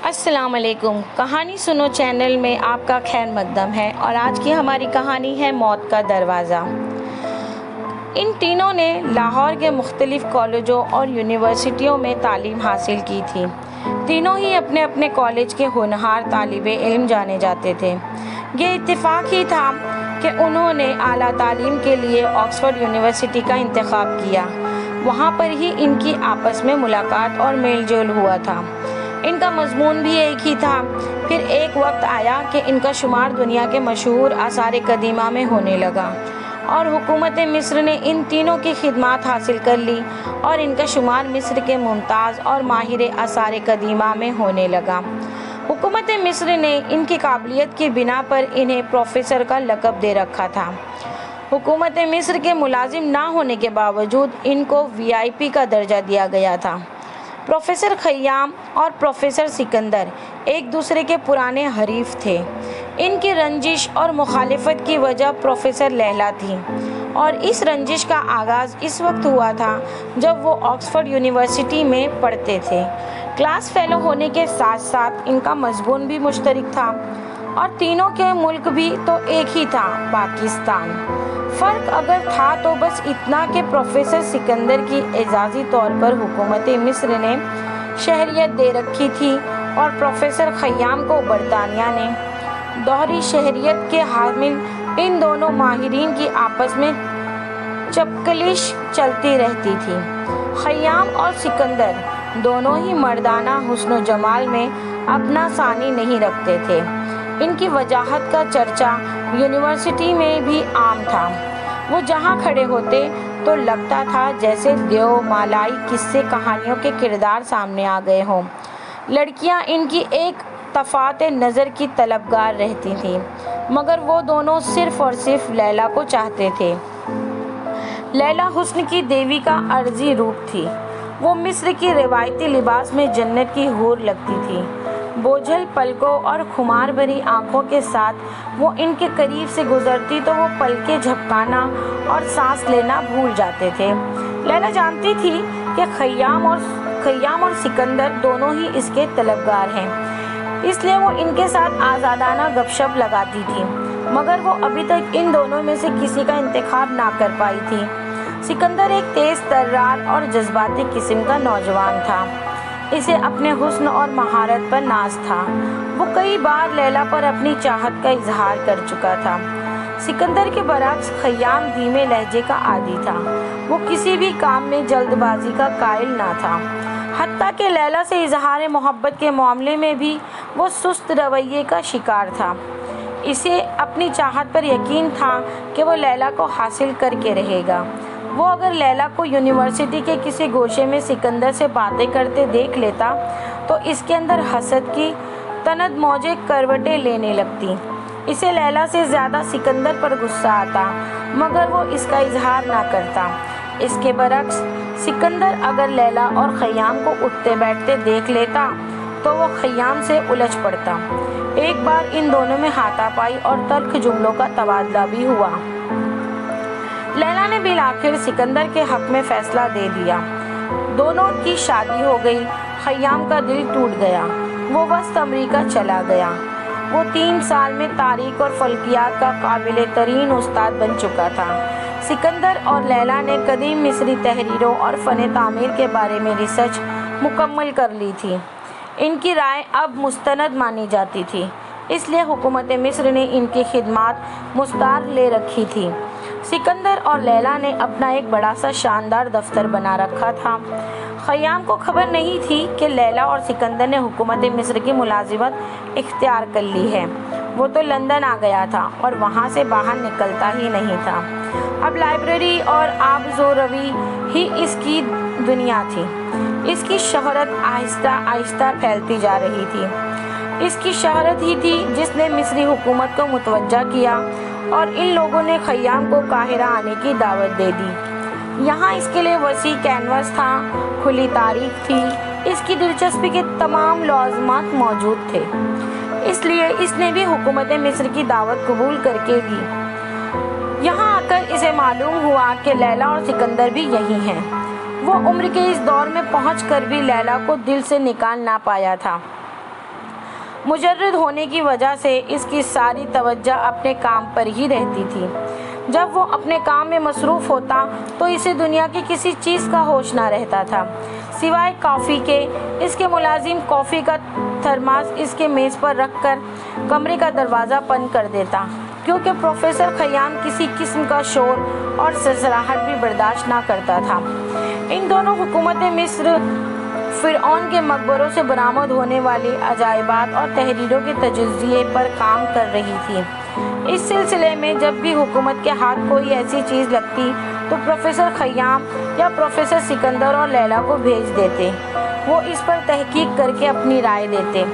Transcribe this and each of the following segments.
السلام علیکم، کہانی سنو چینل میں آپ کا خیر مقدم ہے اور آج کی ہماری کہانی ہے موت کا دروازہ۔ ان تینوں نے لاہور کے مختلف کالجوں اور یونیورسٹیوں میں تعلیم حاصل کی تھی۔ تینوں ہی اپنے اپنے کالج کے ہونہار طالب علم جانے جاتے تھے۔ یہ اتفاق ہی تھا کہ انہوں نے اعلیٰ تعلیم کے لیے آکسفورڈ یونیورسٹی کا انتخاب کیا۔ وہاں پر ہی ان کی آپس میں ملاقات اور میل جول ہوا تھا۔ ان کا مضمون بھی ایک ہی تھا۔ پھر ایک وقت آیا کہ ان کا شمار دنیا کے مشہور آثار قدیمہ میں ہونے لگا اور حکومت مصر نے ان تینوں کی خدمات حاصل کر لی اور ان کا شمار مصر کے ممتاز اور ماہر آثار قدیمہ میں ہونے لگا۔ حکومت مصر نے ان کی قابلیت کی بنا پر انہیں پروفیسر کا لقب دے رکھا تھا۔ حکومت مصر کے ملازم نہ ہونے کے باوجود ان کو VIP کا درجہ دیا گیا تھا۔ پروفیسر خیام اور پروفیسر سکندر ایک دوسرے کے پرانے حریف تھے۔ ان کی رنجش اور مخالفت کی وجہ پروفیسر لیلا تھی اور اس رنجش کا آغاز اس وقت ہوا تھا جب وہ آکسفورڈ یونیورسٹی میں پڑھتے تھے۔ کلاس فیلو ہونے کے ساتھ ساتھ ان کا مضمون بھی مشترک تھا اور تینوں کے ملک بھی تو ایک ہی تھا، پاکستان۔ فرق اگر تھا تو بس اتنا کہ پروفیسر سکندر کی اعزازی طور پر حکومت مصر نے شہریت دے رکھی تھی اور پروفیسر خیام کو برطانیہ نے۔ دوہری شہریت کے حامل ان دونوں ماہرین کی آپس میں چپکلش چلتی رہتی تھی۔ خیام اور سکندر دونوں ہی مردانہ حسن و جمال میں اپنا ثانی نہیں رکھتے تھے۔ ان کی وجاہت کا چرچا یونیورسٹی میں بھی عام تھا۔ وہ جہاں کھڑے ہوتے تو لگتا تھا جیسے دیو مالائی قصے کہانیوں کے کردار سامنے آ گئے ہوں۔ لڑکیاں ان کی ایک دفعات نظر کی طلبگار رہتی تھیں، مگر وہ دونوں صرف اور صرف لیلا کو چاہتے تھے۔ لیلا حسن کی دیوی کا عارضی روپ تھی۔ وہ مصر کی روایتی لباس میں جنت کی حور لگتی تھی۔ بوجھل پلکوں اور خمار بھری آنکھوں کے ساتھ وہ ان کے قریب سے گزرتی تو وہ پلکیں جھپکانا اور سانس لینا بھول جاتے تھے۔ لیلا جانتی تھی کہ خیام اور سکندر دونوں ہی اس کے طلبگار ہیں، اس لیے وہ ان کے ساتھ آزادانہ گپ شپ لگاتی تھی، مگر وہ ابھی تک ان دونوں میں سے کسی کا انتخاب نہ کر پائی تھی۔ سکندر ایک تیز ترار اور جذباتی قسم کا نوجوان تھا۔ اسے اپنے حسن اور مہارت پر ناز تھا۔ وہ کئی بار لیلا پر اپنی چاہت کا اظہار کر چکا تھا۔ سکندر کے برعکس خیام دھیمے لہجے کا عادی تھا۔ وہ کسی بھی کام میں جلد بازی کا قائل نہ تھا۔ حتیٰ کہ لیلا سے اظہار محبت کے معاملے میں بھی وہ سست رویے کا شکار تھا۔ اسے اپنی چاہت پر یقین تھا کہ وہ لیلا کو حاصل کر کے رہے گا۔ وہ اگر لیلا کو یونیورسٹی کے کسی گوشے میں سکندر سے باتیں کرتے دیکھ لیتا تو اس کے اندر حسد کی تند موجیں کروٹیں لینے لگتی۔ اسے لیلا سے زیادہ سکندر پر غصہ آتا، مگر وہ اس کا اظہار نہ کرتا۔ اس کے برعکس سکندر اگر لیلا اور خیام کو اٹھتے بیٹھتے دیکھ لیتا تو وہ خیام سے الجھ پڑتا۔ ایک بار ان دونوں میں ہاتھا پائی اور تلخ جملوں کا تبادلہ بھی ہوا۔ لیلا نے بالآخر سکندر کے حق میں فیصلہ دے دیا۔ دونوں کی شادی ہو گئی۔ خیام کا دل ٹوٹ گیا۔ وہ وسط امریکہ چلا گیا۔ وہ 3 سال میں تاریخ اور فلکیات کا قابل ترین استاد بن چکا تھا۔ سکندر اور لیلا نے قدیم مصری تحریروں اور فن تعمیر کے بارے میں ریسرچ مکمل کر لی تھی۔ ان کی رائے اب مستند مانی جاتی تھی، اس لیے حکومت مصر نے ان کی خدمات مستعار لے رکھی تھی۔ سکندر اور لیلا نے اپنا ایک بڑا سا شاندار دفتر بنا رکھا تھا۔ خیام کو خبر نہیں تھی کہ لیلا اور سکندر نے حکومت مصر کی ملازمت اختیار کر لی ہے۔ وہ تو لندن آ گیا تھا اور وہاں سے باہر نکلتا ہی نہیں تھا۔ اب لائبریری اور آبز و روی ہی اس کی دنیا تھی۔ اس کی شہرت آہستہ آہستہ پھیلتی جا رہی تھی۔ اس کی شہرت ہی تھی جس نے مصری حکومت کو متوجہ کیا اور ان لوگوں نے خیام کو قاہرہ آنے کی دعوت دے دی۔ یہاں اس کے لیے وسیع کینوس تھا، کھلی تاریخ تھی، اس کی دلچسپی کے تمام لوازمات موجود تھے، اس لیے اس نے بھی حکومت مصر کی دعوت قبول کر کے لی۔ یہاں آ کر اسے معلوم ہوا کہ لیلا اور سکندر بھی یہی ہیں۔ وہ عمر کے اس دور میں پہنچ کر بھی لیلا کو دل سے نکال نہ پایا تھا۔ مجرد ہونے کی وجہ سے اس کی ساری توجہ اپنے کام پر ہی رہتی تھی۔ جب وہ اپنے کام میں مصروف ہوتا تو اسے دنیا کی کسی چیز کا ہوش نہ رہتا تھا سوائے کافی کے۔ اس کے ملازم کافی کا تھرماس اس کے میز پر رکھ کر کمرے کا دروازہ بند کر دیتا، کیونکہ پروفیسر خیام کسی قسم کا شور اور سرسراہٹ بھی برداشت نہ کرتا تھا۔ ان دونوں حکومت مصر فرعون کے مقبروں سے برآمد ہونے والی عجائبات اور تحریروں کے تجزیے پر کام کر رہی تھی۔ اس سلسلے میں جب بھی حکومت کے ہاتھ کوئی ایسی چیز لگتی تو پروفیسر خیام یا پروفیسر سکندر اور لیلا کو بھیج دیتے۔ وہ اس پر تحقیق کر کے اپنی رائے دیتے۔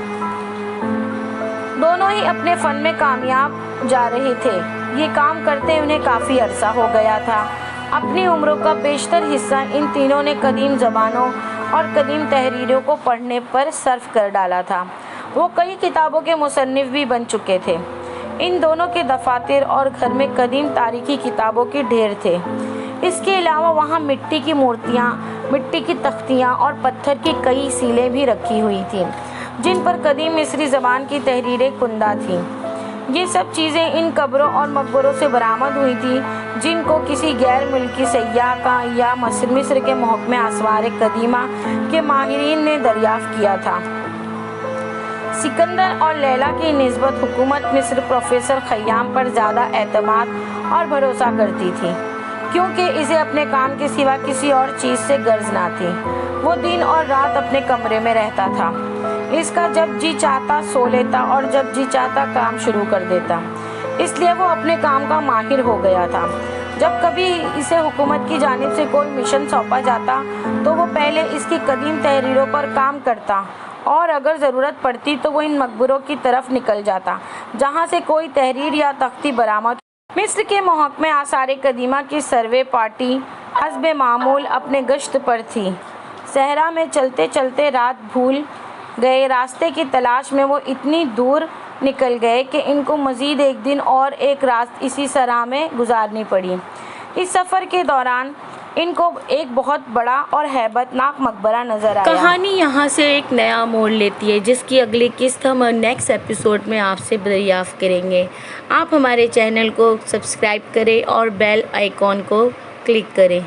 دونوں ہی اپنے فن میں کامیاب جا رہے تھے۔ یہ کام کرتے انہیں کافی عرصہ ہو گیا تھا۔ اپنی عمروں کا بیشتر حصہ ان تینوں نے قدیم زبانوں اور قدیم تحریروں کو پڑھنے پر صرف کر ڈالا تھا۔ وہ کئی کتابوں کے مصنف بھی بن چکے تھے۔ ان دونوں کے دفاتر اور گھر میں قدیم تاریخی کتابوں کے ڈھیر تھے۔ اس کے علاوہ وہاں مٹی کی مورتیاں، مٹی کی تختیاں اور پتھر کی کئی سیلیں بھی رکھی ہوئی تھیں، جن پر قدیم مصری زبان کی تحریریں کندہ تھیں۔ یہ سب چیزیں ان قبروں اور مقبروں سے برآمد ہوئی تھیں، جن کو کسی غیر ملکی سیاح کا یا مصر کے محکمہ آثار قدیمہ کے ماہرین نے دریافت کیا تھا۔ سکندر اور لیلا کی نسبت حکومت مصر پروفیسر خیام پر زیادہ اعتماد اور بھروسہ کرتی تھی، کیونکہ اسے اپنے کام کے سوا کسی اور چیز سے غرض نہ تھی۔ وہ دن اور رات اپنے کمرے میں رہتا تھا۔ اس کا جب جی چاہتا سو لیتا اور جب جی چاہتا کام شروع کر دیتا، اس لیے وہ اپنے کام کا ماہر ہو گیا تھا۔ جب کبھی اسے حکومت کی جانب سے کوئی مشن سونپا جاتا تو وہ پہلے اس کی قدیم تحریروں پر کام کرتا اور اگر ضرورت پڑتی تو وہ ان مقبروں کی طرف نکل جاتا جہاں سے کوئی تحریر یا تختی برآمد۔ مصر کے محکمہ آثار قدیمہ کی سروے پارٹی حسب معمول اپنے گشت پر تھی۔ صحرا میں چلتے چلتے رات بھول گئے راستے کی تلاش میں وہ اتنی دور نکل گئے کہ ان کو مزید ایک دن اور ایک رات اسی صحرا میں گزارنی پڑی۔ اس سفر کے دوران ان کو ایک بہت بڑا اور ہیبت ناک مقبرہ نظر آیا۔ کہانی یہاں سے ایک نیا موڑ لیتی ہے، جس کی اگلی قسط ہم نیکسٹ ایپیسوڈ میں آپ سے دریافت کریں گے۔ آپ ہمارے چینل کو سبسکرائب کریں اور بیل آئیکن کو کلک کریں۔